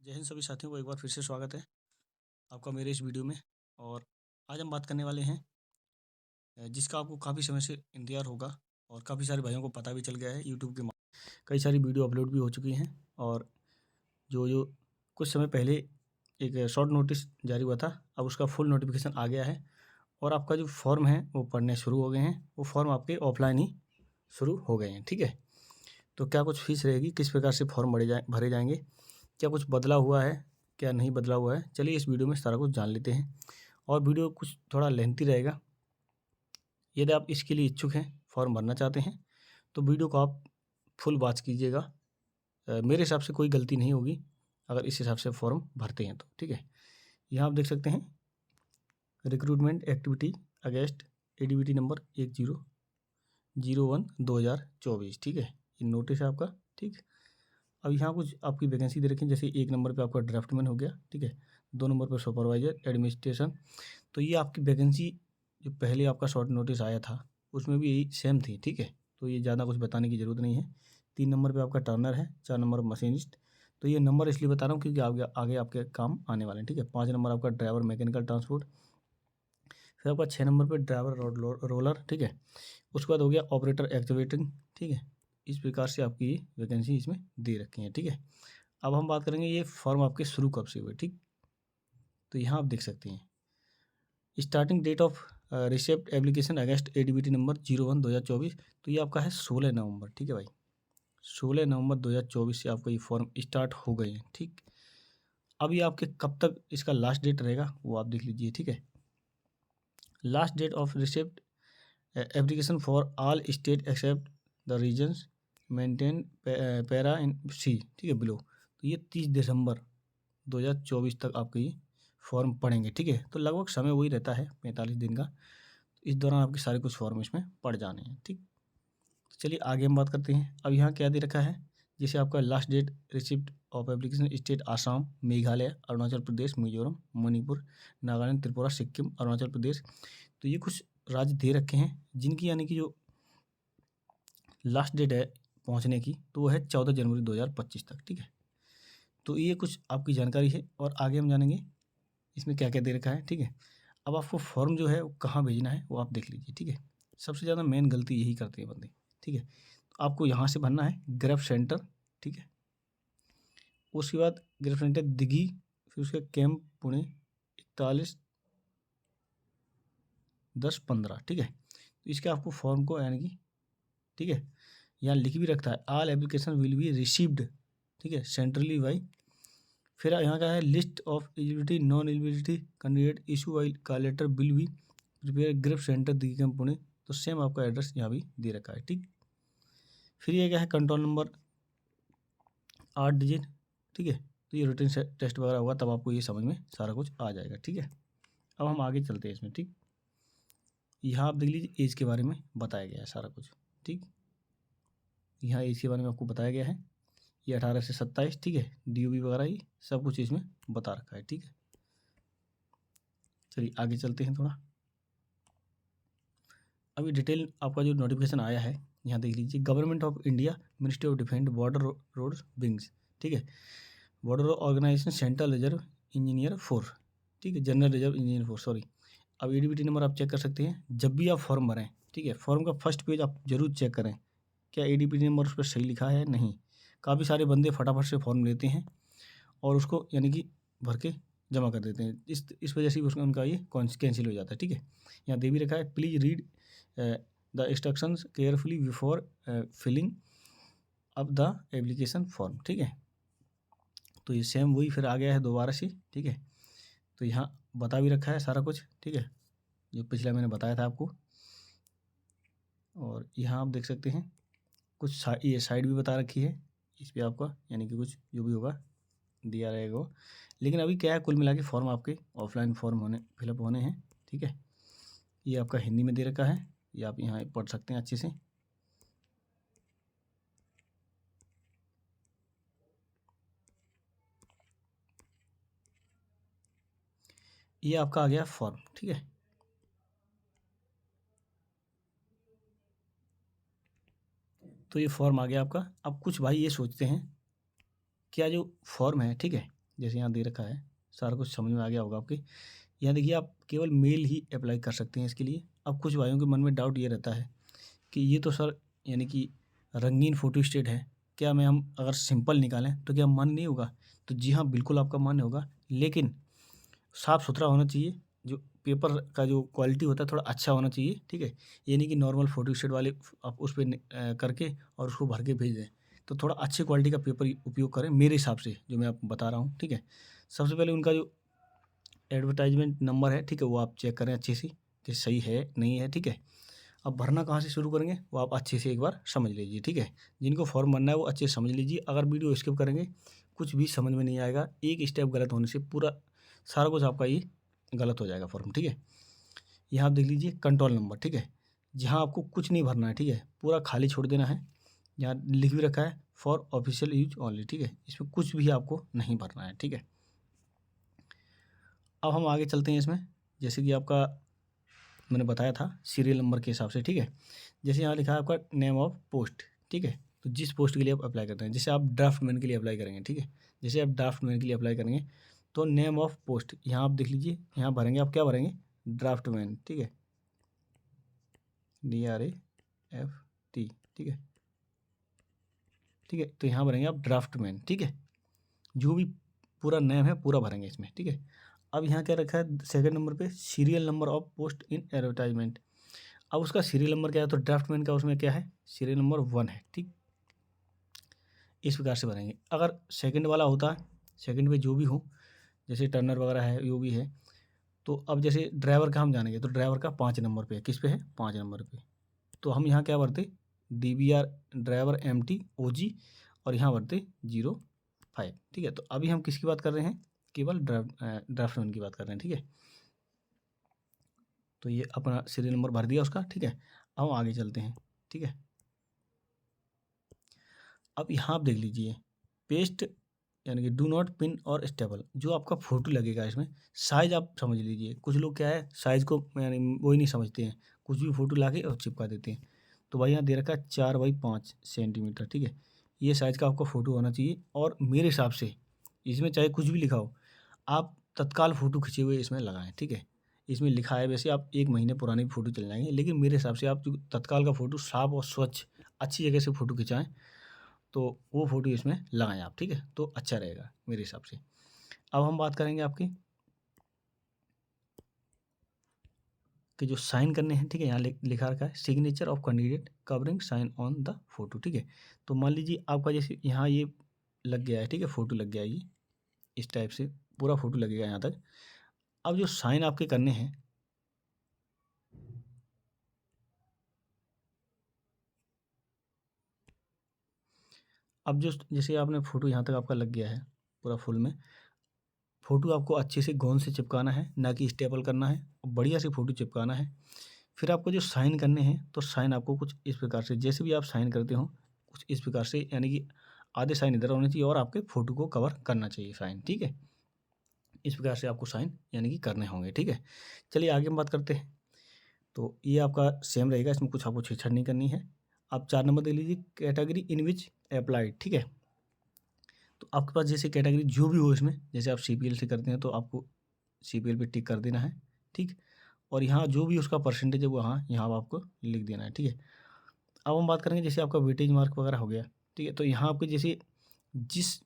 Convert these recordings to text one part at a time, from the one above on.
जय हिंद सभी साथियों को एक बार फिर से स्वागत है आपका मेरे इस वीडियो में। और आज हम बात करने वाले हैं जिसका आपको काफ़ी समय से इंतजार होगा और काफ़ी सारे भाइयों को पता भी चल गया है। यूट्यूब के कई सारी वीडियो अपलोड भी हो चुकी हैं और जो जो कुछ समय पहले एक शॉर्ट नोटिस जारी हुआ था, अब उसका फुल नोटिफिकेशन आ गया है और आपका जो फॉर्म है वो पढ़ने शुरू हो गए हैं। वो फॉर्म आपके ऑफलाइन ही शुरू हो गए हैं। ठीक है, तो क्या कुछ फीस रहेगी, किस प्रकार से फॉर्म भरे जाएंगे, क्या कुछ बदला हुआ है, क्या नहीं बदला हुआ है, चलिए इस वीडियो में सारा कुछ जान लेते हैं। और वीडियो कुछ थोड़ा लेंथी रहेगा। यदि आप इसके लिए इच्छुक हैं, फॉर्म भरना चाहते हैं, तो वीडियो को आप फुल वॉच कीजिएगा। मेरे हिसाब से कोई गलती नहीं होगी अगर इस हिसाब से फॉर्म भरते हैं तो। ठीक है, यहाँ आप देख सकते हैं recruitment activity against ADBT number 1001/2024। ठीक है, ये नोटिस है आपका। ठीक, अब यहाँ कुछ आपकी वैकेंसी दे रखी है, जैसे 1 नंबर पे आपका ड्राफ्टमैन हो गया। ठीक है, 2 नंबर पर सुपरवाइजर एडमिनिस्ट्रेशन। तो ये आपकी वैकेंसी जो पहले आपका शॉर्ट नोटिस आया था उसमें भी यही सेम थी। ठीक है, तो ये ज़्यादा कुछ बताने की ज़रूरत नहीं है। 3 नंबर पे आपका टर्नर है, 4 नंबर मशीनिस्ट। तो ये नंबर इसलिए बता रहा हूँ क्योंकि आगे आगे आपके काम आने वाले हैं। ठीक है, 5 नंबर आपका ड्राइवर मैकेनिकल ट्रांसपोर्ट। फिर आपका 6 नंबर पर ड्राइवर रोलर। ठीक है, उसके बाद हो गया ऑपरेटर एक्टिवेटिंग। ठीक है, इस प्रकार से आपकी ये वैकेंसी इसमें दे रखी है। ठीक है, अब हम बात करेंगे ये फॉर्म आपके शुरू कब से हुए। ठीक, तो यहाँ आप देख सकते हैं starting date of receipt application against ADBT number 01/2024। तो ये आपका है 16 नवंबर। ठीक है भाई, 16 नवंबर 2024 से आपका ये फॉर्म स्टार्ट हो गए हैं। ठीक, अब ये आपके कब तक इसका लास्ट डेट रहेगा वो आप देख लीजिए। ठीक है, last date of receipt application for all state except the reasons mentioned para in C. ठीक है, बिलो। तो ये 30 दिसंबर 2024 तक आपके ये फॉर्म पड़ेंगे। ठीक है, तो लगभग समय वही रहता है 45 दिन का। इस दौरान आपके सारे कुछ फॉर्म इसमें पड़ जाने हैं। ठीक, तो चलिए आगे हम बात करते हैं। अब यहाँ क्या दे रखा है, जैसे आपका last date receipt of application state Assam, Meghalaya, Arunachal Pradesh, Mizoram, Manipur, Nagaland, Tripura, Sikkim, Arunachal Pradesh. तो ये कुछ राज्य दे रखे हैं जिनकी यानी कि जो लास्ट डेट है पहुँचने की, तो वो है 14 जनवरी 2025 तक। ठीक है, तो ये कुछ आपकी जानकारी है और आगे हम जानेंगे इसमें क्या क्या दे रखा है। ठीक है, अब आपको फॉर्म जो है वो कहाँ भेजना है वो आप देख लीजिए। ठीक है, सबसे ज़्यादा मेन गलती यही करते हैं बंदे। ठीक है, तो आपको यहाँ से भरना है ग्रेफ सेंटर। ठीक है, उसके बाद ग्रेफ सेंटर दिघी, फिर उसके कैंप पुणे 41/10/15। ठीक है, तो इसके आपको फॉर्म को यानी कि ठीक है यहाँ लिख भी रखता है all application will be received. ठीक है, सेंट्रली बाई। फिर यहाँ का है list of eligibility non eligibility candidate issue while का letter will be prepare GREF centre Dighi camp Pune. तो सेम आपका एड्रेस यहाँ भी दे रखा है। ठीक, फिर ये क्या है कंट्रोल नंबर 8 डिजिट। ठीक है, तो ये रूटीन टेस्ट वगैरह होगा तब आपको ये समझ में सारा कुछ आ जाएगा। ठीक है, अब हम आगे चलते हैं इसमें। ठीक, यहाँ आप देख लीजिए एज के बारे में बताया गया है सारा कुछ। ठीक, यहाँ एज के बारे में आपको बताया गया है, ये 18 से 27। ठीक है, DOB वगैरह ये सब कुछ इसमें बता रखा है। ठीक है, चलिए आगे चलते हैं थोड़ा। अभी डिटेल आपका जो नोटिफिकेशन आया है यहाँ देख लीजिए, government of India, ministry of defence, border roads wings. ठीक है, border organisation, central reserve engineer force. ठीक है, general reserve engineer force, sorry. अब एडीबीटी नंबर आप चेक कर सकते हैं जब भी आप फॉर्म भरें। ठीक है, फॉर्म का फर्स्ट पेज आप जरूर चेक करें क्या एडीबीटी नंबर उस पर सही लिखा है नहीं। काफ़ी सारे बंदे फटाफट से फॉर्म लेते हैं और उसको यानी कि भर के जमा कर देते हैं, इस वजह से उसका उनका ये कैंसिल हो जाता है। ठीक है, यहाँ दे भी रखा है please read the instructions carefully before filling up the application form. ठीक है, तो ये सेम वही फिर आ गया है दोबारा से। ठीक है, तो यहाँ बता भी रखा है सारा कुछ। ठीक है, जो पिछला मैंने बताया था आपको। और यहाँ आप देख सकते हैं कुछ ये साइड भी बता रखी है इस पर आपका, यानी कि कुछ जो भी होगा दिया रहेगा वो। लेकिन अभी क्या है, कुल मिला के फॉर्म आपके ऑफलाइन फॉर्म फिलअप होने हैं। ठीक है, ये आपका हिंदी में दे रखा है, ये आप यहाँ पढ़ सकते हैं अच्छे से। ये आपका आ गया फॉर्म। ठीक है, तो ये फॉर्म आ गया आपका। अब कुछ भाई ये सोचते हैं क्या जो फॉर्म है, ठीक है, जैसे यहाँ दे रखा है, सारा कुछ समझ में आ गया होगा आपके। यहाँ देखिए आप केवल मेल ही अप्लाई कर सकते हैं इसके लिए। अब कुछ भाइयों के मन में डाउट ये रहता है कि ये तो सर यानी कि रंगीन फ़ोटो स्टेट है, क्या मैं हम अगर सिंपल निकालें तो क्या मान्य नहीं होगा? तो जी हाँ, बिल्कुल आपका मान्य होगा, लेकिन साफ़ सुथरा होना चाहिए। जो पेपर का जो क्वालिटी होता है थोड़ा अच्छा होना चाहिए, ठीक है? ये नहीं कि नॉर्मल फ़ोटो स्टेट वाले आप उस पे करके और उसको भर के भेज दें। तो थोड़ा अच्छी क्वालिटी का पेपर उपयोग करें मेरे हिसाब से, जो मैं आपको बता रहा हूँ, ठीक है? सबसे पहले उनका जो एडवर्टाइजमेंट नंबर है, ठीक है, वो आप चेक करें अच्छे से कि सही है नहीं है, ठीक है? अब भरना कहाँ से शुरू करेंगे वो आप अच्छे से एक बार समझ लीजिए, ठीक है? जिनको फॉर्म भरना है वो अच्छे से समझ लीजिए। अगर वीडियो स्किप करेंगे कुछ भी समझ में नहीं आएगा, एक स्टेप गलत होने से पूरा सारा कुछ आपका ये गलत हो जाएगा फॉर्म, ठीक है? यहाँ आप देख लीजिए कंट्रोल नंबर, ठीक है? जहाँ आपको कुछ नहीं भरना है, ठीक है? पूरा खाली छोड़ देना है। यहाँ लिख भी रखा है फॉर ऑफिशियल यूज ओनली, ठीक है? इसमें कुछ भी आपको नहीं भरना है, ठीक है? अब हम आगे चलते हैं इसमें, जैसे कि आपका मैंने बताया था सीरियल नंबर के हिसाब से, ठीक है? जैसे यहाँ लिखा है आपका नेम ऑफ पोस्ट, ठीक है? तो जिस पोस्ट के लिए आप अप्लाई करते हैं, जैसे आप ड्राफ्टमैन के लिए अप्लाई करेंगे, ठीक है? जैसे आप ड्राफ्टमैन के लिए अप्लाई करेंगे तो नेम ऑफ पोस्ट यहाँ आप देख लीजिए, यहाँ भरेंगे आप क्या भरेंगे? ड्राफ्टमैन, ठीक है? DRAFT, ठीक है? ठीक है, तो यहाँ भरेंगे आप ड्राफ्टमैन, ठीक है? जो भी पूरा नेम है पूरा भरेंगे इसमें, ठीक है? अब यहाँ क्या रखा है सेकंड नंबर पे serial number of post in advertisement. अब उसका सीरियल नंबर क्या है? तो ड्राफ्टमैन का उसमें क्या है? सीरियल नंबर 1 है, ठीक? इस प्रकार से भरेंगे। अगर सेकंड वाला होता है, सेकंड पे जो भी हो, जैसे टर्नर वगैरह है, जो भी है, तो अब जैसे ड्राइवर का हम जानेंगे तो ड्राइवर का 5 नंबर पे है, किस पे है? 5 नंबर पे। तो हम यहाँ क्या भरते? DBR ड्राइवर MT OG और यहाँ भरते 05, ठीक है? तो अभी हम किसकी बात कर रहे हैं? केवल ड्राफ्टमैन की बात कर रहे हैं, ठीक है? तो ये अपना सीरियल नंबर भर दिया उसका, ठीक है? अब हम आगे चलते हैं, ठीक है? अब यहाँ आप देख लीजिए पेस्ट यानी कि डू नॉट पिन और स्टेबल, जो आपका फ़ोटो लगेगा इसमें साइज़ आप समझ लीजिए। कुछ लोग क्या है साइज़ को यानी वो ही नहीं समझते हैं, कुछ भी फ़ोटो लाके और चिपका देते हैं। तो भाई यहाँ दे रखा है 4x5 सेंटीमीटर, ठीक है? ये साइज़ का आपका फ़ोटो होना चाहिए और मेरे हिसाब से इसमें चाहे कुछ भी लिखा हो, आप तत्काल फ़ोटो खींचे हुए इसमें लगाएँ, ठीक है? इसमें लिखा है वैसे आप 1 महीने पुराने भी फ़ोटो चल जाएँगे, लेकिन मेरे हिसाब से आप जो तत्काल का फ़ोटो साफ़ और स्वच्छ अच्छी जगह से फ़ोटो खिंचाएँ, तो वो फ़ोटो इसमें लगाएँ आप, ठीक है? तो अच्छा रहेगा मेरे हिसाब से। अब हम बात करेंगे आपकी कि जो साइन करने हैं, ठीक है? यहाँ लिखा रखा है signature of candidate covering sign on the photo, ठीक है? तो मान लीजिए आपका जैसे यहाँ ये लग गया है, ठीक है? फ़ोटो लग गया है ये, इस टाइप से पूरा फ़ोटो लगेगा यहाँ तक। अब जो साइन आपके करने हैं, अब जो जैसे आपने फ़ोटो यहाँ तक आपका लग गया है पूरा फुल में, फ़ोटो आपको अच्छे से गोंद से चिपकाना है, ना कि स्टेपल करना है, और बढ़िया से फ़ोटो चिपकाना है। फिर आपको जो साइन करने हैं, तो साइन आपको कुछ इस प्रकार से जैसे भी आप साइन करते हो, कुछ इस प्रकार से यानी कि आधे साइन इधर होने चाहिए और आपके फ़ोटो को कवर करना चाहिए साइन, ठीक है? इस प्रकार से आपको साइन यानी कि करने होंगे, ठीक है? चलिए आगे हम बात करते हैं। तो ये आपका सेम रहेगा, इसमें कुछ आपको छेड़छाड़ नहीं करनी है। आप 4 नंबर देख लीजिए कैटेगरी इन विच अप्लाइड, ठीक है? तो आपके पास जैसे कैटेगरी जो भी हो इसमें, जैसे आप CPL से करते हैं तो आपको CPL पे टिक कर देना है, ठीक? और यहाँ जो भी उसका परसेंटेज है वो यहाँ आपको लिख देना है, ठीक है? अब हम बात करेंगे जैसे आपका वेटेज मार्क वगैरह हो गया, ठीक है? तो यहाँ आपके जैसे जिस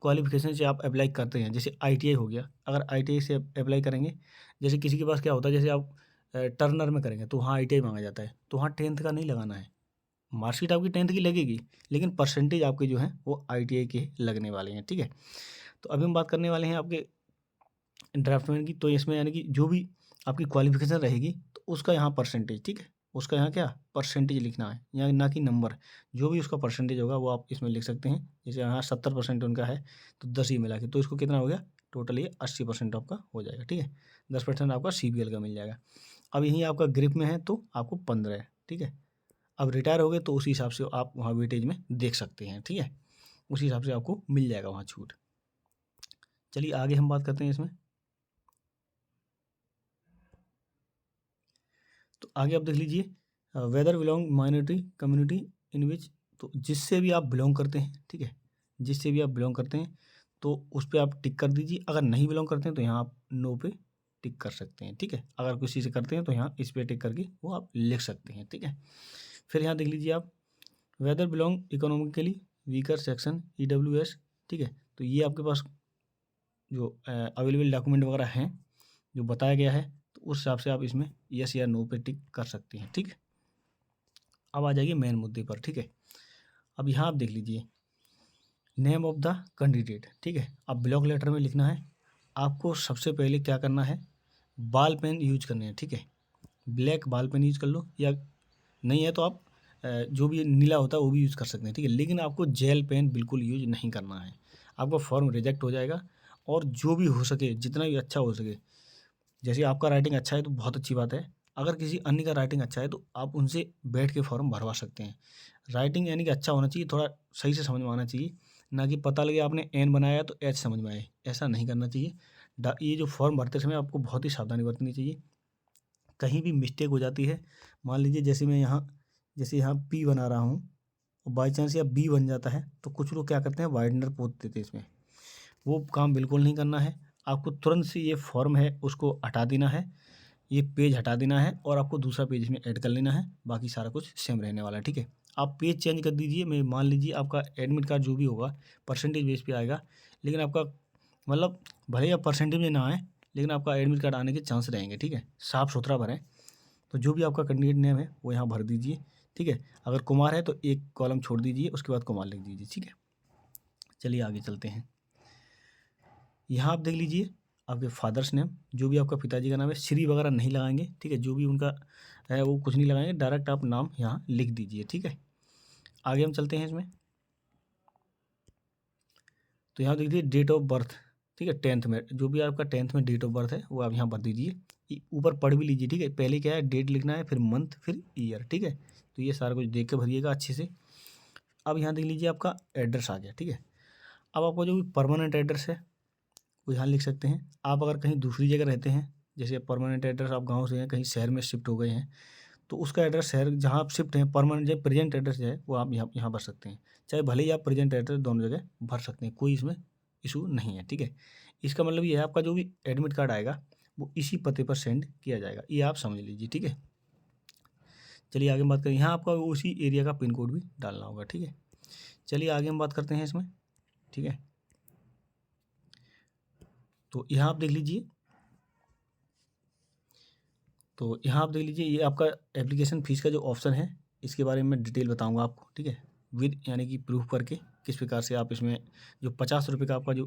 क्वालिफ़िकेशन से आप अप्लाई करते हैं, जैसे ITI हो गया, अगर ITI से अप्लाई करेंगे, जैसे किसी के पास क्या होता है जैसे आप टर्नर में करेंगे तो वहाँ ITI माँगा जाता है, तो वहाँ 10th का नहीं लगाना है। मार्कशीट आपकी 10th की लगेगी, लेकिन परसेंटेज आपके जो हैं वो ITI के लगने वाले हैं, ठीक है? तो अभी हम बात करने वाले हैं आपके ड्राफ्टमैन की, तो इसमें यानी कि जो भी आपकी क्वालिफ़िकेशन रहेगी तो उसका यहाँ परसेंटेज, ठीक है? उसका यहाँ क्या परसेंटेज लिखना है, यहाँ ना कि नंबर। जो भी उसका परसेंटेज होगा वो आप इसमें लिख सकते हैं। जैसे यहाँ 70% उनका है तो 10 ही मिला के तो इसको कितना हो गया टोटल, ये 80% आपका हो जाएगा, ठीक है? 10% आपका CPL का मिल जाएगा। अब यहीं आपका ग्रिप में है तो आपको 15 है, ठीक है? अब रिटायर हो गए तो उसी हिसाब से आप वहाँ वेटेज में देख सकते हैं, ठीक है? उसी हिसाब से आपको मिल जाएगा वहाँ छूट। चलिए आगे हम बात करते हैं इसमें। तो आगे आप देख लीजिए whether belong minority community in which, तो जिससे भी आप बिलोंग करते हैं, ठीक है? जिससे भी आप बिलोंग करते हैं तो उस पर आप टिक कर दीजिए। अगर नहीं बिलोंग करते हैं तो यहाँ आप नो पे टिक कर सकते हैं, ठीक है। अगर किसी से करते हैं तो यहाँ इस पर टिक करके वो आप लिख सकते हैं, ठीक है। फिर यहाँ देख लीजिए आप whether belong economically weaker section EWS, ठीक है। तो ये आपके पास जो अवेलेबल डॉक्यूमेंट वगैरह हैं जो बताया गया है, तो उस हिसाब से आप इसमें यस या नो पे टिक कर सकते हैं, ठीक है। अब आ जाइए मेन मुद्दे पर, ठीक है। अब यहाँ आप देख लीजिए नेम ऑफ द कैंडिडेट, ठीक है। अब ब्लॉक लेटर में लिखना है आपको। सबसे पहले क्या करना है, बॉल पेन यूज करने हैं, ठीक है। ब्लैक बॉल पेन यूज कर लो, या नहीं है तो आप जो भी नीला होता है वो भी यूज़ कर सकते हैं, ठीक है। लेकिन आपको जेल पेन बिल्कुल यूज नहीं करना है, आपका फॉर्म रिजेक्ट हो जाएगा। और जो भी हो सके, जितना भी अच्छा हो सके, जैसे आपका राइटिंग अच्छा है तो बहुत अच्छी बात है। अगर किसी अन्य का राइटिंग अच्छा है तो आप उनसे बैठ के फॉर्म भरवा सकते हैं। राइटिंग यानी कि अच्छा होना चाहिए, थोड़ा सही से समझ में आना चाहिए, ना कि पता लगे आपने एन बनाया तो एच समझ में आए, ऐसा नहीं करना चाहिए। ये जो फॉर्म भरते समय आपको बहुत ही सावधानी बरतनी चाहिए। कहीं भी मिस्टेक हो जाती है, मान लीजिए जैसे यहाँ पी बना रहा हूँ और बाई चांस या बी बन जाता है, तो कुछ लोग क्या करते हैं वाइडनर पोत देते हैं इसमें। वो काम बिल्कुल नहीं करना है। आपको तुरंत से ये फॉर्म है उसको हटा देना है, ये पेज हटा देना है और आपको दूसरा पेज इसमें ऐड कर लेना है। बाकी सारा कुछ सेम रहने वाला है, ठीक है। आप पेज चेंज कर दीजिए। मैं मान लीजिए आपका एडमिट कार्ड जो भी होगा परसेंटेज बेस पे आएगा, लेकिन आपका मतलब भले आप परसेंटेज में ना आए, लेकिन आपका एडमिट कार्ड आने के चांस रहेंगे, ठीक है। साफ़ सुथरा भरें। तो जो भी आपका कैंडिडेट नेम है वो यहाँ भर दीजिए, ठीक है। अगर कुमार है तो एक कॉलम छोड़ दीजिए, उसके बाद कुमार लिख दीजिए, ठीक है। चलिए आगे चलते हैं। यहाँ आप देख लीजिए आपके फादर्स नेम, जो भी आपका पिताजी का नाम है, श्री वगैरह नहीं लगाएंगे, ठीक है। जो भी उनका है वो कुछ नहीं लगाएंगे, डायरेक्ट आप नाम यहाँ लिख दीजिए, ठीक है। आगे हम चलते हैं इसमें। तो यहाँ देख दीजिए डेट ऑफ बर्थ, ठीक है। 10th में जो भी आपका 10th में डेट ऑफ बर्थ है वो आप यहाँ भर दीजिए। ऊपर पढ़ भी लीजिए, ठीक है। पहले क्या है डेट लिखना है, फिर मंथ, फिर ईयर, ठीक है। तो ये सारा कुछ देख के भरिएगा अच्छे से। अब यहाँ देख लीजिए आपका एड्रेस आ गया, ठीक है। अब आपका जो भी परमानेंट एड्रेस है वो यहाँ लिख सकते हैं। आप अगर कहीं दूसरी जगह रहते हैं, जैसे परमानेंट एड्रेस आप गांव से हैं कहीं शहर में शिफ्ट हो गए हैं, तो उसका एड्रेस शहर जहाँ आप शिफ्ट हैं, परमानेंट जो प्रेजेंट एड्रेस जो है वो आप यहाँ भर सकते हैं। चाहे भले ही आप प्रेजेंट एड्रेस दोनों जगह भर सकते हैं, कोई इसमें इशू नहीं है, ठीक है। इसका मतलब ये है आपका जो भी एडमिट कार्ड आएगा वो इसी पते पर सेंड किया जाएगा, ये आप समझ लीजिए, ठीक है। चलिए आगे हम बात करें। यहाँ आपका उसी एरिया का पिन कोड भी डालना होगा, ठीक है। चलिए आगे हम बात करते हैं इसमें, ठीक है। तो यहाँ आप देख लीजिए, ये आपका एप्लीकेशन फ़ीस का जो ऑप्शन है इसके बारे में डिटेल बताऊंगा आपको, ठीक है। विद यानी कि प्रूफ करके किस प्रकार से आप इसमें जो 50 रुपये का आपका जो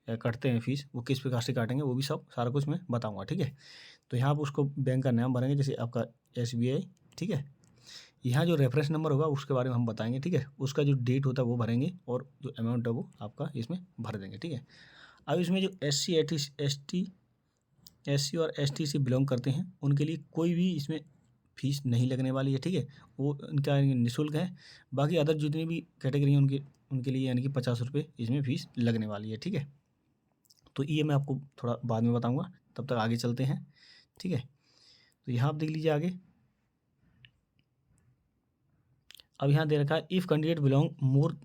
कटते हैं फ़ीस, वो किस प्रकार से काटेंगे वो भी सब सारा कुछ मैं बताऊंगा, ठीक है। तो यहाँ आप उसको बैंक का नाम भरेंगे, जैसे आपका SBI, ठीक है। यहाँ जो रेफरेंस नंबर होगा उसके बारे में हम बताएंगे, ठीक है। उसका जो डेट होता है वो भरेंगे और जो अमाउंट है वो आपका इसमें भर देंगे, ठीक है। अब इसमें जो SC और ST से बिलोंग करते हैं उनके लिए कोई भी इसमें फ़ीस नहीं लगने वाली है, ठीक है। वो उनका निःशुल्क है। बाकी अदर जितनी भी कैटेगरी हैं उनके लिए यानी कि 50 रुपये इसमें फ़ीस लगने वाली है, ठीक है। तो ये मैं आपको थोड़ा बाद में बताऊंगा, तब तक आगे चलते हैं, ठीक है। तो यहाँ आप देख लीजिए आगे। अब यहाँ दे रखा है if candidate belong more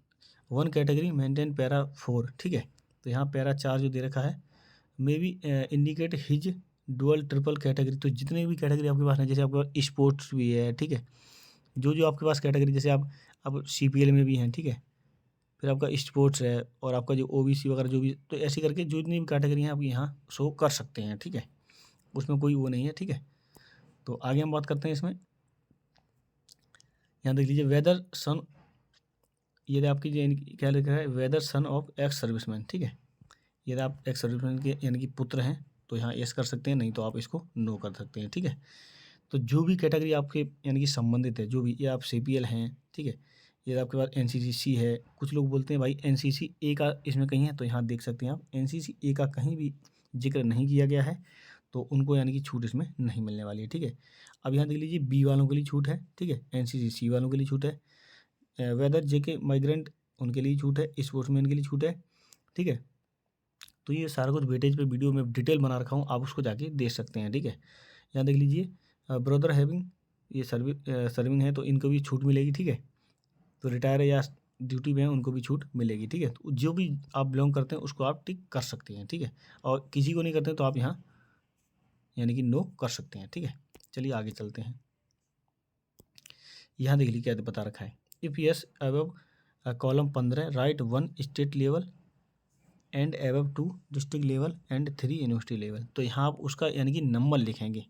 one category maintain para 4, ठीक है। तो यहाँ पैरा 4 जो दे रखा है may be indicate his dual triple category. तो जितने भी कैटेगरी आपके पास है, जैसे आपके पास स्पोर्ट्स भी है, ठीक है। जो जो आपके पास कैटेगरी, जैसे आप अब CPL में भी हैं, ठीक है। फिर आपका स्पोर्ट्स है और आपका जो OBC वगैरह जो भी, तो ऐसे करके जो जितनी भी कैटेगरी हैं आप यहाँ शो कर सकते हैं, ठीक है। उसमें कोई वो नहीं है, ठीक है। तो आगे हम बात करते हैं इसमें। यहाँ देख लीजिए वेदर सन, ये आपकी जो क्या लिखा है, whether son of ex serviceman, ठीक है। यदि आप एक्स सर्विसमैन के यानी कि पुत्र हैं तो यहाँ यस कर सकते हैं, नहीं तो आप इसको नो कर सकते हैं, ठीक है। तो जो भी कैटेगरी आपके यानी कि संबंधित है, जो भी, ये आप CPL हैं, ठीक है। ये आपके पास NCC है। कुछ लोग बोलते हैं भाई NCC A का इसमें कहीं है, तो यहाँ देख सकते हैं आप NCC A का कहीं भी जिक्र नहीं किया गया है, तो उनको यानी कि छूट इसमें नहीं मिलने वाली है, ठीक है। अब यहाँ देख लीजिए B वालों के लिए छूट है, ठीक है। NCC C वालों के लिए छूट है। वेदर JK माइग्रेंट उनके लिए छूट है, स्पोर्ट्समैन के लिए छूट है, ठीक है। तो ये सारा कुछ वेटेज पे वीडियो में डिटेल बना रखा हूँ, आप उसको जाके देख सकते हैं, ठीक है। यहाँ देख लीजिए ब्रदर हैविंग, ये सर्विंग है तो इनको भी छूट मिलेगी, ठीक है। तो रिटायर या ड्यूटी में हैं उनको भी छूट मिलेगी, ठीक है। तो जो भी आप बिलोंग करते हैं उसको आप टिक कर सकते हैं, ठीक है। और किसी को नहीं करते तो आप यहाँ यानी कि नो कर सकते हैं, ठीक है। चलिए आगे चलते हैं। यहाँ देख लीजिए क्या बता रखा है। If yes above column 15 right 1 state level and above 2 district level and 3 university level. तो यहाँ आप उसका यानी कि नंबर लिखेंगे।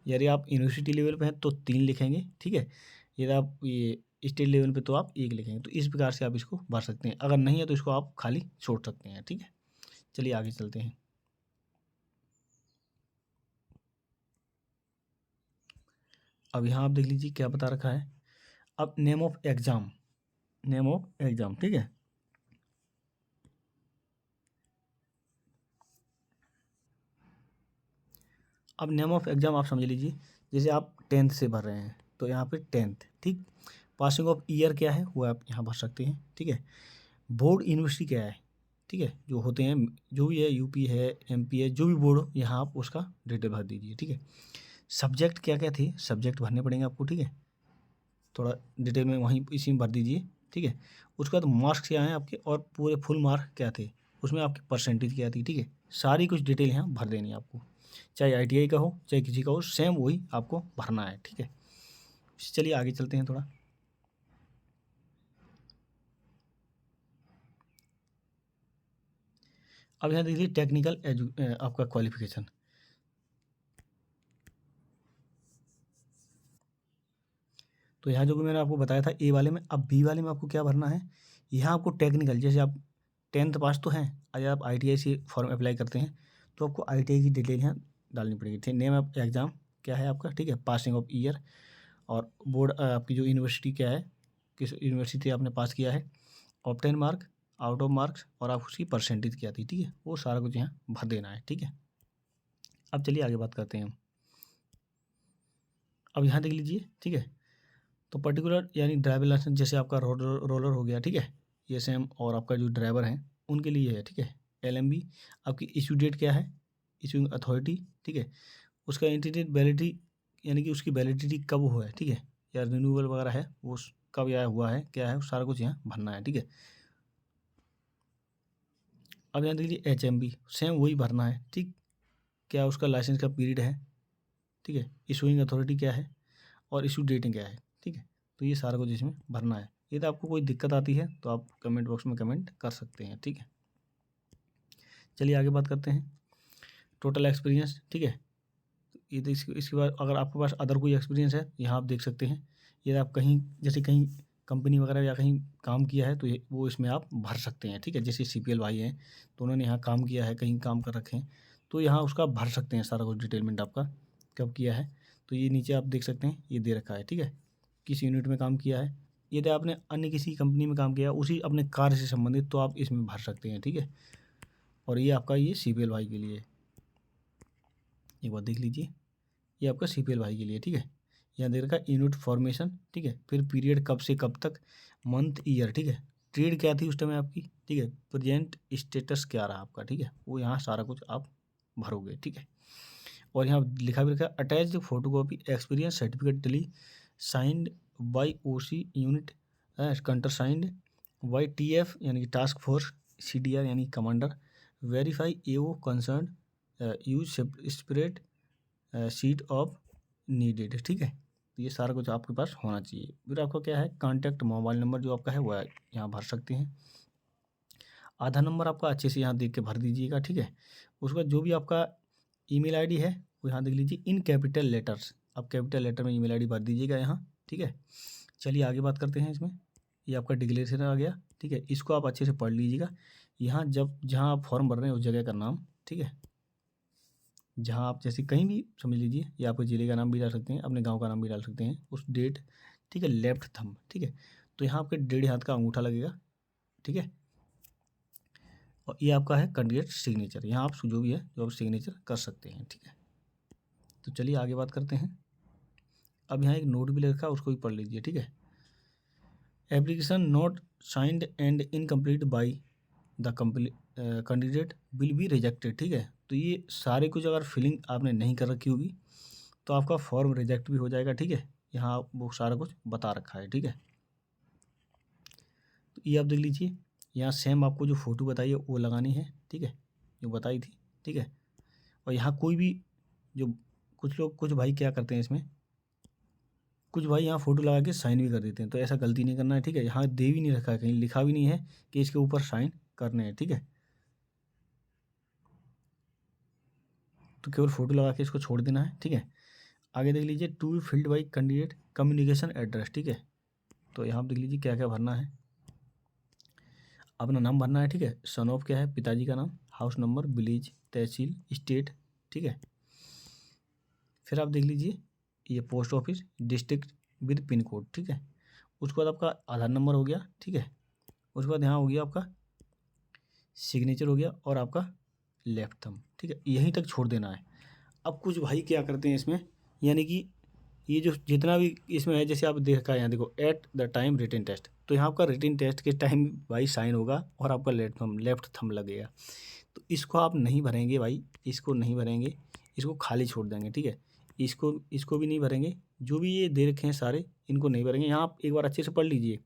यदि आप यूनिवर्सिटी लेवल पे हैं तो 3 लिखेंगे, ठीक है। यदि आप ये स्टेट लेवल पे तो आप 1 लिखेंगे। तो इस प्रकार से आप इसको भर सकते हैं। अगर नहीं है तो इसको आप खाली छोड़ सकते हैं, ठीक है। चलिए आगे चलते हैं। अब यहाँ आप देख लीजिए क्या बता रखा है। अब name of exam, name of exam, ठीक है। अब नेम ऑफ एग्ज़ाम आप समझ लीजिए, जैसे आप 10th से भर रहे हैं तो यहाँ पे 10th, ठीक। पासिंग ऑफ ईयर क्या है वो आप यहाँ भर सकते हैं, ठीक है। बोर्ड यूनिवर्सिटी क्या है, ठीक है, जो होते हैं जो भी है, यूपी है, एमपी है, जो भी बोर्ड हो यहाँ आप उसका डिटेल भर दीजिए, ठीक है। सब्जेक्ट क्या क्या थे, सब्जेक्ट भरने पड़ेंगे आपको, ठीक है। थोड़ा डिटेल में वहीं इसी में भर दीजिए, ठीक है। उसके बाद मार्क्स क्या हैं आपके और पूरे फुल मार्क क्या थे, उसमें आपकी परसेंटेज क्या थी, ठीक है। सारी कुछ डिटेल यहाँ भर देनी है आपको, चाहे आईटीआई का हो चाहे किसी का हो, सेम वही आपको भरना है, ठीक है। चलिए आगे चलते हैं थोड़ा। अब यहाँ देखिए टेक्निकल आपका क्वालिफिकेशन। तो यहाँ जो कि मैंने आपको बताया था ए वाले में, अब बी वाले में आपको क्या भरना है। यहाँ आपको टेक्निकल, जैसे आप 10th पास तो हैं, अगर आप आईटीआई से फॉर्म अप्लाई करते हैं तो आपको आईटीआई की डिटेल यहाँ डालनी पड़ेगी, ठीक। नेम ऑफ एग्ज़ाम क्या है आपका, ठीक है। पासिंग ऑफ ईयर और बोर्ड आपकी जो यूनिवर्सिटी क्या है, किस यूनिवर्सिटी आपने पास किया है, obtain mark, out of marks और आप उसकी परसेंटेज क्या थी, ठीक है। वो सारा कुछ यहाँ भर देना है, ठीक है। अब चलिए आगे बात करते हैं हम। अब यहाँ देख लीजिए, ठीक है। तो पर्टिकुलर यानी ड्राइवर लाइसेंस, जैसे आपका रोलर हो गया, ठीक है, ये सेम, और आपका जो ड्राइवर हैं उनके लिए है, ठीक है। एलएमबी आपकी इशू डेट क्या है, इशूइंग अथॉरिटी, ठीक है। उसका इंटीरियर वैलिडिटी यानी कि उसकी वैलिडिटी कब हुआ है, ठीक है, या रिन्यूअल वगैरह है वो कब आया हुआ है, क्या है, सारा कुछ यहाँ भरना है, ठीक है। अब यहाँ देखिए एचएमबी सेम वही भरना है, ठीक। क्या उसका लाइसेंस का पीरियड है, ठीक है। इशूइंग अथॉरिटी क्या है और इशू डेटिंग क्या है, ठीक है। तो ये सारा कुछ इसमें भरना है। यदि आपको कोई दिक्कत आती है तो आप कमेंट बॉक्स में कमेंट कर सकते हैं, ठीक है। चलिए आगे बात करते हैं। टोटल एक्सपीरियंस, ठीक है। ये तो इसके बाद अगर आपके पास अदर कोई एक्सपीरियंस है यहाँ आप देख सकते हैं। यदि आप कहीं जैसे कहीं कंपनी वगैरह या कहीं काम किया है तो वो इसमें आप भर सकते हैं, ठीक है। जैसे सीपीएल भाई हैं तो उन्होंने यहाँ काम किया है, कहीं काम कर रखे हैं, तो यहाँ उसका भर सकते हैं सारा कुछ डिटेलमेंट आपका कब किया है। तो ये नीचे आप देख सकते हैं, ये दे रखा है, ठीक है। किस यूनिट में काम किया है। यदि आपने अन्य किसी कंपनी में काम किया उसी अपने कार्य से संबंधित तो आप इसमें भर सकते हैं, ठीक है। और ये आपका ये सीपीएल भाई के लिए, एक बार देख लीजिए, ये आपका सीपीएल भाई के लिए, ठीक है। यहाँ दे रखा है यूनिट फॉर्मेशन, ठीक है। फिर पीरियड कब से कब तक, मंथ ईयर, ठीक है। ट्रेड क्या थी उस टाइम आपकी, ठीक है। प्रेजेंट स्टेटस क्या रहा आपका, ठीक है। वो यहाँ सारा कुछ आप भरोगे, ठीक है। और यहाँ लिखा भी रखा है attach photo copy experience certificate duly signed by OC unit counter signed by TF यानी कि टास्क फोर्स, सीडीआर यानी commander, verify AO concern use separate sheet of needed, ठीक है। तो ये सारा कुछ आपके पास होना चाहिए। फिर आपका क्या है कॉन्टैक्ट मोबाइल नंबर जो आपका है वो यहाँ भर सकते हैं। आधार नंबर आपका अच्छे से यहाँ देख के भर दीजिएगा, ठीक है। उसके बाद जो भी आपका ईमेल आईडी है वो यहाँ देख लीजिए इन कैपिटल लेटर्स, आप कैपिटल लेटर में ईमेल आईडी भर दीजिएगा यहाँ, ठीक है। चलिए आगे बात करते हैं इसमें। ये आपका डिक्लेरेशन आ गया, ठीक है। इसको आप अच्छे से पढ़ लीजिएगा। यहाँ जहाँ आप फॉर्म भर रहे हैं उस जगह का नाम, ठीक है। जहाँ आप जैसे कहीं भी समझ लीजिए, या आपके ज़िले का नाम भी डाल सकते हैं, अपने गांव का नाम भी डाल सकते हैं, उस डेट, ठीक है। लेफ्ट थंब, ठीक है। तो यहाँ आपके 1.5 हाथ का अंगूठा लगेगा, ठीक है। और ये आपका है कैंडिडेट सिग्नेचर, यहाँ आप जो भी है जो आप सिग्नेचर कर सकते हैं, ठीक है। तो चलिए आगे बात करते हैं। अब यहाँ एक नोट भी लिखा है उसको भी पढ़ लीजिए, ठीक है। Application note signed and incomplete by the candidate will be rejected, ठीक है। तो ये सारे कुछ अगर फिलिंग आपने नहीं कर रखी होगी तो आपका फॉर्म रिजेक्ट भी हो जाएगा, ठीक है। यहाँ वो सारा कुछ बता रखा है, ठीक है। ये आप देख लीजिए, यहाँ सेम आपको जो फ़ोटो बताई है वो लगानी है, ठीक है, जो बताई थी, ठीक है। और यहाँ कोई भी जो कुछ भाई क्या करते हैं इसमें, कुछ भाई यहाँ फ़ोटो लगा के साइन भी कर देते हैं, तो ऐसा गलती नहीं करना है, ठीक है। यहाँ दे भी नहीं रखा है, कहीं लिखा भी नहीं है कि इसके ऊपर साइन करने हैं, ठीक है। तो केवल फ़ोटो लगा के इसको छोड़ देना है, ठीक है। आगे देख लीजिए, to be filled by candidate communication address, ठीक है। तो यहाँ आप देख लीजिए क्या क्या भरना है। अपना नाम भरना है, ठीक है। सन ऑफ क्या है, पिताजी का नाम, हाउस नंबर, विलेज, तहसील, स्टेट, ठीक है। फिर आप देख लीजिए ये post office, district with pin code, ठीक है। उसके बाद आपका आधार नंबर हो गया, ठीक है। उसके बाद यहाँ हो गया आपका सिग्नेचर हो गया और आपका लेफ्ट थंब, ठीक है। यहीं तक छोड़ देना है। अब कुछ भाई क्या करते हैं इसमें, यानी कि ये जो जितना भी इसमें है, जैसे आप देखा है यहाँ देखो, at the time written test, तो यहाँ आपका रिटन टेस्ट के टाइम भाई साइन होगा और आपका लेफ्ट थंब लगेगा। तो इसको आप नहीं भरेंगे भाई, इसको नहीं भरेंगे, इसको खाली छोड़ देंगे, ठीक है। इसको भी नहीं भरेंगे, जो भी ये दे रखे हैं सारे इनको नहीं भरेंगे। यहाँ आप एक बार अच्छे से पढ़ लीजिए,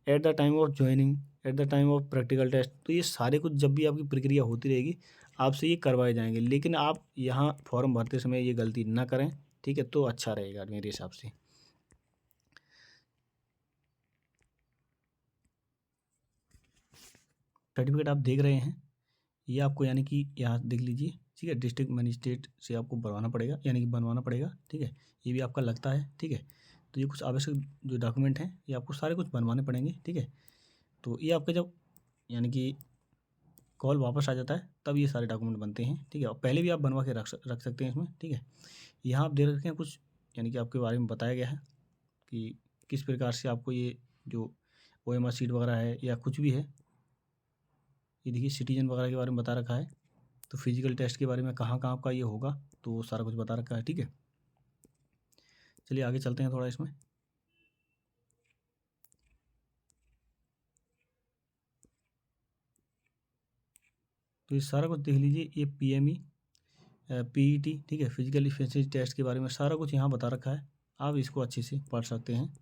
at the time of joining, at the time of practical test, तो ये सारे कुछ जब भी आपकी प्रक्रिया होती रहेगी आपसे ये करवाए जाएंगे, लेकिन आप यहाँ फॉर्म भरते समय ये गलती ना करें, ठीक है। तो अच्छा रहेगा मेरे हिसाब से। सर्टिफिकेट आप देख रहे हैं, ये आपको यानी कि यहाँ देख लीजिए, ठीक है। डिस्ट्रिक्ट मजिस्ट्रेट से आपको बनवाना पड़ेगा, यानी कि बनवाना पड़ेगा, ठीक है। ये भी आपका लगता है, ठीक है। तो ये कुछ आवश्यक जो डॉक्यूमेंट हैं ये आपको सारे कुछ बनवाने पड़ेंगे, ठीक है। तो ये आपका जब यानी कि कॉल वापस आ जाता है तब ये सारे डॉक्यूमेंट बनते हैं, ठीक है। और पहले भी आप बनवा के रख सकते हैं इसमें, ठीक है। यहाँ आप दे रखे हैं कुछ, यानी कि आपके बारे में बताया गया है कि किस प्रकार से आपको ये जो OMR सीट वगैरह है या कुछ भी है, ये देखिए सिटीजन वगैरह के बारे में बता रखा है। तो फिजिकल टेस्ट के बारे में कहाँ कहाँ आपका ये होगा तो वो सारा कुछ बता रखा है, ठीक है। चलिए आगे चलते हैं थोड़ा इसमें। तो ये सारा कुछ देख लीजिए, ये PME PET, ठीक है, फिजिकल एफिशिएंसी टेस्ट के बारे में सारा कुछ यहाँ बता रखा है, आप इसको अच्छे से पढ़ सकते हैं।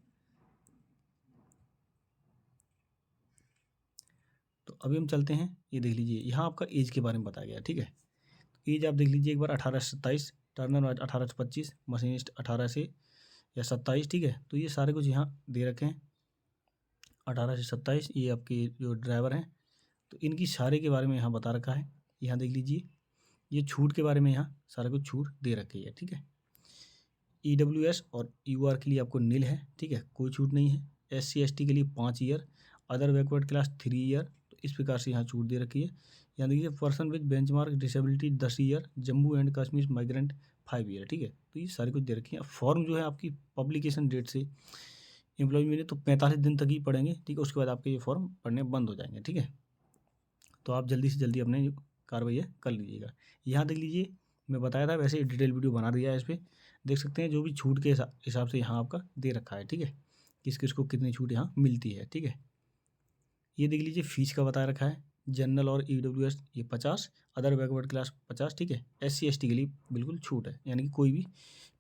तो अभी हम चलते हैं, ये देख लीजिए यहाँ आपका एज के बारे में बताया गया है, ठीक है। एज आप देख लीजिए एक बार, 18 से 27, टर्नर 18 से 25, मशीनिस्ट 18 से या 27, ठीक है। तो ये सारे कुछ यहाँ दे रखे हैं, 18 से 27, ये आपके जो ड्राइवर हैं तो इनकी सारे के बारे में यहाँ बता रखा है। यहाँ देख लीजिए, ये छूट के बारे में यहाँ सारा कुछ छूट दे रखी है, ठीक है। EWS और UR के लिए आपको नील है, ठीक है, कोई छूट नहीं है। SC ST के लिए 5 year, other backward class 3 year, तो इस प्रकार से यहाँ छूट दे रखी है। यहाँ देखिए, person with benchmark disability 10 year, Jammu and Kashmir migrant 5 year, ठीक है। तो ये सारी कुछ दे रखी है। फॉर्म जो है आपकी पब्लिकेशन डेट से एम्प्लॉय मिले तो 45 दिन तक ही पढ़ेंगे, ठीक है। उसके बाद आपके ये फॉर्म पढ़ने बंद हो जाएंगे, ठीक है। तो आप जल्दी से जल्दी अपने कार्रवाई कर लीजिएगा। यहाँ देख लीजिए, मैं बताया था वैसे डिटेल वीडियो बना दिया है इस पर, देख सकते हैं जो भी छूट के हिसाब से यहाँ आपका दे रखा है, ठीक है, किस किस को कितनी छूट यहाँ मिलती है, ठीक है। ये देख लीजिए फीस का बता रखा है, जनरल और EWS ये 50, अदर बैकवर्ड क्लास 50, ठीक है। SC ST के लिए बिल्कुल छूट है, यानी कि कोई भी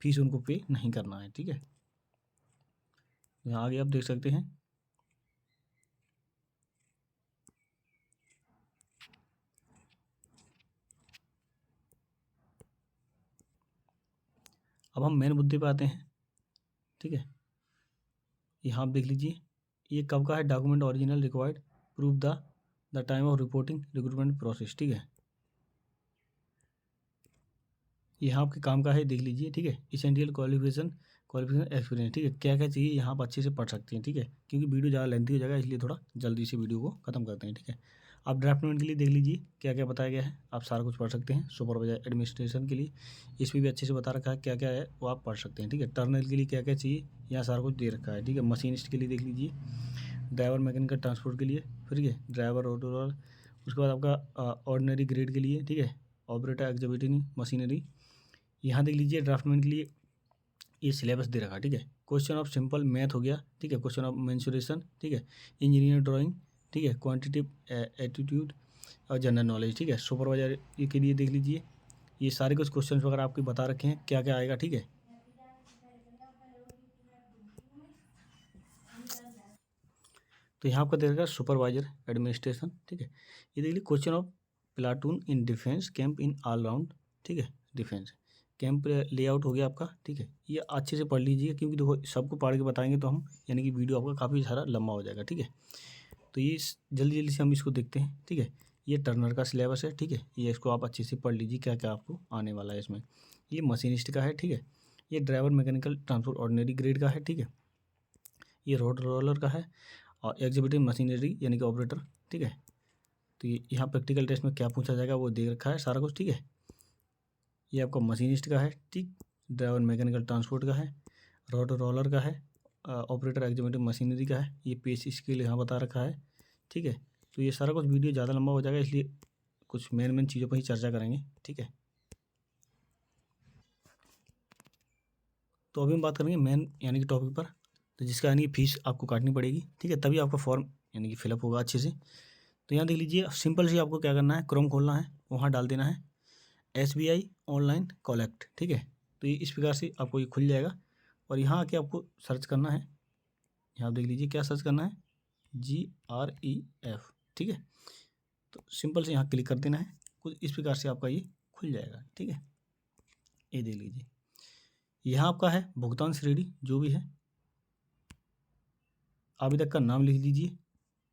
फीस उनको पे नहीं करना है, ठीक है। यहाँ आगे आप देख सकते हैं, अब हम मेन मुद्दे पे आते हैं, ठीक है। यहाँ आप देख लीजिए, ये कब का है, document original required prove the time of reporting recruitment process, ठीक है। यहाँ आपके काम का है, देख लीजिए, ठीक है। इसेंशियल क्वालिफिकेशन एक्सपीरियंस, ठीक है, क्या क्या चाहिए यहाँ आप अच्छे से पढ़ सकते हैं, ठीक है। क्योंकि वीडियो ज़्यादा लेंथी हो जाएगा, इसलिए थोड़ा जल्दी से वीडियो को खत्म करते हैं, ठीक है। आप ड्राफ्टमेंट के लिए देख लीजिए क्या क्या बताया गया है, आप सारा कुछ पढ़ सकते हैं। सुपरवाइजर एडमिनिस्ट्रेशन के लिए इसमें भी अच्छे से बता रखा है क्या क्या है, वो आप पढ़ सकते हैं, ठीक है। टर्नल के लिए क्या क्या चाहिए यहाँ सारा कुछ दे रखा है, ठीक है। मशीनिस्ट के लिए देख लीजिए, ड्राइवर मैकेनिकल ट्रांसपोर्ट के लिए, ठीक है, ड्राइवर ऑटोरोल। उसके बाद आपका ऑर्डिनरी ग्रेड के लिए, ठीक है, ऑपरेटर एग्जीक्यूटिव मशीनरी। यहाँ देख लीजिए ड्राफ्टमैन के लिए ये सिलेबस दे रखा है, ठीक है। क्वेश्चन ऑफ सिंपल मैथ हो गया, ठीक है, क्वेश्चन ऑफ मेंसुरेशन, ठीक है, इंजीनियर ड्राइंग, ठीक है, क्वांटिटिव एटीट्यूड और जनरल नॉलेज, ठीक है। सुपरवाइजर के लिए देख लीजिए, ये सारे कुछ क्वेश्चन वगैरह आपके बता रखे हैं क्या क्या आएगा, ठीक है। तो यहाँ आपका दे रखा है सुपरवाइजर एडमिनिस्ट्रेशन, ठीक है। ये देख लीजिए question of platoon in defence camp in all round, ठीक है, डिफेंस कैंप लेआउट हो गया आपका, ठीक है। ये अच्छे से पढ़ लीजिए क्योंकि देखो सबको पढ़ के बताएंगे तो हम यानी कि वीडियो आपका काफ़ी सारा लंबा हो जाएगा, ठीक है। तो ये जल्दी जल्दी से हम इसको देखते हैं, ठीक है। ये टर्नर का सिलेबस है, ठीक है। ये इसको आप अच्छे से पढ़ लीजिए क्या क्या आपको आने वाला है इसमें। ये मशीनिस्ट का है, ठीक है। ये driver mechanical transport ordinary grade का है, ठीक है। ये रोड रोलर का है और एग्जीक्यूटिव मशीनरी यानी कि ऑपरेटर, ठीक है। तो ये यहाँ प्रैक्टिकल टेस्ट में क्या पूछा जाएगा वो दे रखा है सारा कुछ, ठीक है। ये आपका मशीनिस्ट का है, ठीक। ड्राइवर मैकेनिकल ट्रांसपोर्ट का है, रोड रोलर का है, ऑपरेटर एग्जीक्यूटिव मशीनरी का है। ये पेश स्किल यहाँ बता रखा है, ठीक है। तो ये सारा कुछ वीडियो ज़्यादा लंबा हो जाएगा इसलिए कुछ मेन चीज़ों पर ही चर्चा करेंगे, ठीक है। तो अभी हम बात करेंगे मेन यानी कि टॉपिक पर, तो जिसका यानी कि फीस आपको काटनी पड़ेगी, ठीक है, तभी आपका फॉर्म यानी कि फिलअप होगा अच्छे से। तो यहाँ देख लीजिए सिंपल से आपको क्या करना है, क्रोम खोलना है, वहाँ डाल देना है SBI ऑनलाइन कलेक्ट, ठीक है। तो ये इस प्रकार से आपको ये खुल जाएगा और यहाँ आके आपको सर्च करना है, यहाँ देख लीजिए क्या सर्च करना है, GREF, ठीक है। तो सिंपल से यहाँ क्लिक कर देना है, कुछ इस प्रकार से आपका ये खुल जाएगा, ठीक है। ये देख लीजिए यहाँ आपका है भुगतान श्रेणी जो भी है, आवेदक का नाम लिख लीजिए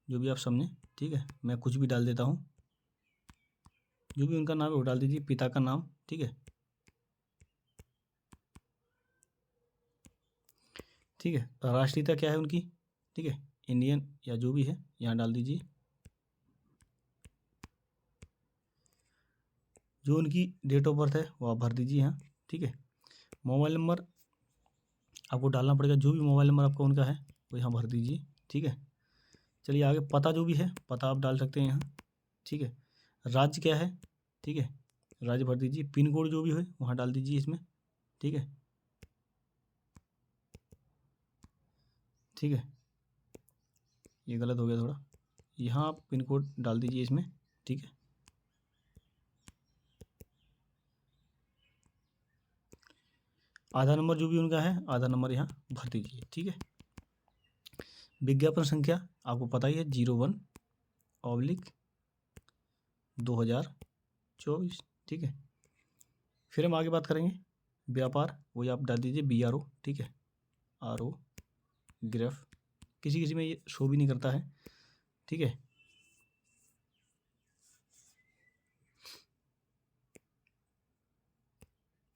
जो भी आप समझें, ठीक है। मैं कुछ भी डाल देता हूँ, जो भी उनका नाम है वो डाल दीजिए, पिता का नाम, ठीक है, ठीक है। राष्ट्रीयता क्या है उनकी, ठीक है, इंडियन या जो भी है यहाँ डाल दीजिए। जो उनकी डेट ऑफ बर्थ है वो आप भर दीजिए यहाँ, ठीक है। मोबाइल नंबर आपको डालना पड़ेगा, जो भी मोबाइल नंबर आपका उनका है वो यहाँ भर दीजिए, ठीक है। चलिए आगे पता जो भी है पता आप डाल सकते हैं यहाँ, ठीक है। राज्य क्या है, ठीक है, राज्य भर दीजिए। पिन कोड जो भी है वहाँ डाल दीजिए इसमें, ठीक है, ठीक है। ये गलत हो गया थोड़ा, यहाँ आप पिन कोड डाल दीजिए इसमें, ठीक है। आधार नंबर जो भी उनका है आधार नंबर यहाँ भर दीजिए, ठीक है। विज्ञापन संख्या आपको पता ही है 01/2024, ठीक है। फिर हम आगे बात करेंगे व्यापार, वही आप डाल दीजिए BRO, ठीक है, RO ग्रेफ, किसी किसी में ये शो भी नहीं करता है, ठीक है।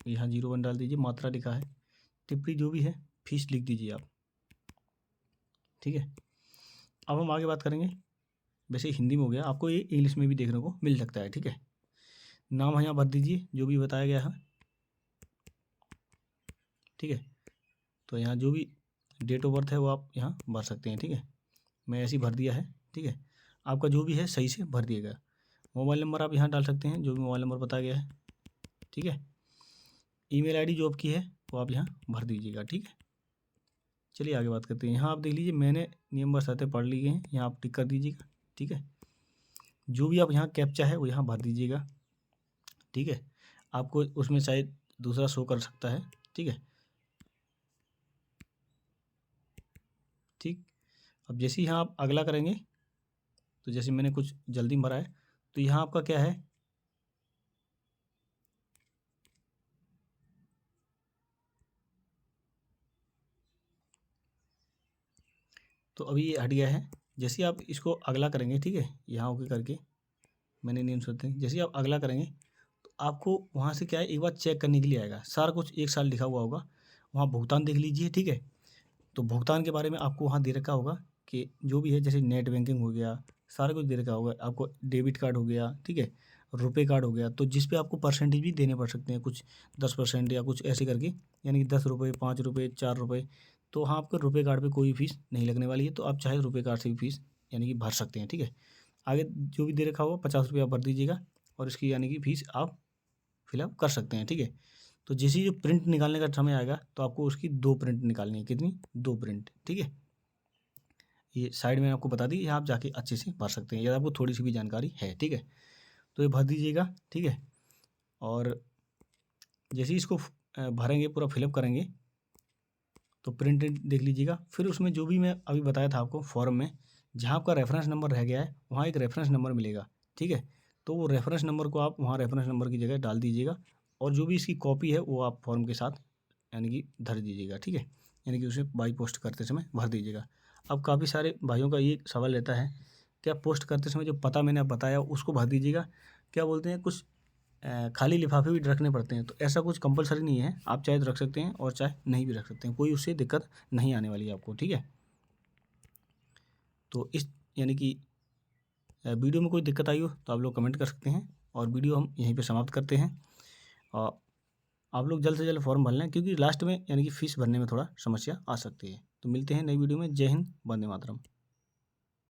यहाँ 01 डाल दीजिए, मात्रा लिखा है, टिप्पणी जो भी है, फीस लिख दीजिए आप, ठीक है। अब हम आगे बात करेंगे, वैसे हिंदी में हो गया, आपको ये इंग्लिश में भी देखने को मिल सकता है, ठीक है। नाम यहाँ भर दीजिए जो भी बताया गया है, ठीक है। तो यहाँ जो भी डेट ऑफ बर्थ है वो आप यहाँ भर सकते हैं, ठीक है। मैं ऐसे ही भर दिया है, ठीक है। आपका जो भी है सही से भर दिएगा। मोबाइल नंबर आप यहाँ डाल सकते हैं जो भी मोबाइल नंबर बताया गया है, ठीक है। ईमेल आईडी जो आपकी है वो आप यहाँ भर दीजिएगा, ठीक है। चलिए आगे बात करते हैं। यहाँ आप देख लीजिए मैंने नियम व शर्तें पढ़ ली गई हैं, यहाँ आप टिक कर दीजिएगा, ठीक है। जो भी आप यहाँ कैप्चा है वो यहाँ भर दीजिएगा, ठीक है। आपको उसमें शायद दूसरा शो कर सकता है, ठीक है, ठीक। अब जैसे यहाँ आप अगला करेंगे तो जैसे मैंने कुछ जल्दी भरा है तो यहाँ आपका क्या है, तो अभी ये हट गया है। जैसे आप इसको अगला करेंगे, ठीक है, यहाँ ओके करके मैंने नियम सोचते हैं, जैसे आप अगला करेंगे तो आपको वहाँ से क्या है एक बार चेक करने के लिए आएगा, सारा कुछ एक साल लिखा हुआ होगा, वहाँ भुगतान देख लीजिए, ठीक है। तो भुगतान के बारे में आपको वहाँ दे रखा होगा कि जो भी है जैसे नेट बैंकिंग हो गया, सारा कुछ दे रखा होगा आपको, डेबिट कार्ड हो गया, ठीक है, रुपए कार्ड हो गया, तो जिस पे आपको परसेंटेज भी देने पड़ सकते हैं, कुछ 10% या कुछ ऐसे करके, यानी कि 10 रुपये, 5 रुपये, 4 रुपये। तो हाँ आपके रुपए कार्ड पे कोई फीस नहीं लगने वाली है, तो आप चाहे रुपए कार्ड से भी फीस यानी कि भर सकते हैं, ठीक है। आगे जो भी दे रखा होगा 50 रुपये भर दीजिएगा और इसकी यानी कि फीस आप फिलअप कर सकते हैं, ठीक है। तो जैसे ही जो प्रिंट निकालने का समय आएगा तो आपको उसकी 2 प्रिंट निकालनी है, कितनी, 2 प्रिंट, ठीक है। ये साइड में आपको बता दी, यहाँ आप जाके अच्छे से भर सकते हैं यदि आपको थोड़ी सी भी जानकारी है, ठीक है। तो ये भर दीजिएगा, ठीक है। और जैसे ही इसको भरेंगे पूरा फिलअप करेंगे तो प्रिंट देख लीजिएगा, फिर उसमें जो भी मैं अभी बताया था आपको फॉर्म में जहाँ आपका रेफरेंस नंबर रह गया है वहाँ एक रेफरेंस नंबर मिलेगा, ठीक है। तो वो रेफरेंस नंबर को आप वहाँ रेफरेंस नंबर की जगह डाल दीजिएगा और जो भी इसकी कॉपी है वो आप फॉर्म के साथ यानी कि धर दीजिएगा, ठीक है। यानी कि उसे बाई पोस्ट करते समय भर दीजिएगा। अब काफ़ी सारे भाइयों का ये सवाल रहता है कि आप पोस्ट करते समय जो पता मैंने बताया उसको भर दीजिएगा, क्या बोलते हैं कुछ खाली लिफाफे भी रखने पड़ते हैं। तो ऐसा कुछ कंपलसरी नहीं है, आप चाहे तो रख सकते हैं और चाहे नहीं भी रख सकते हैं, कोई उससे दिक्कत नहीं आने वाली है आपको, ठीक है। तो इस यानी कि वीडियो में कोई दिक्कत आई हो तो आप लोग कमेंट कर सकते हैं और वीडियो हम यहीं पे समाप्त करते हैं। और आप लोग जल्द से जल्द फॉर्म भर लें क्योंकि लास्ट में यानी कि फ़ीस भरने में थोड़ा समस्या आ सकती है। तो मिलते हैं नई वीडियो में। जय हिंद, वंदे मातरम।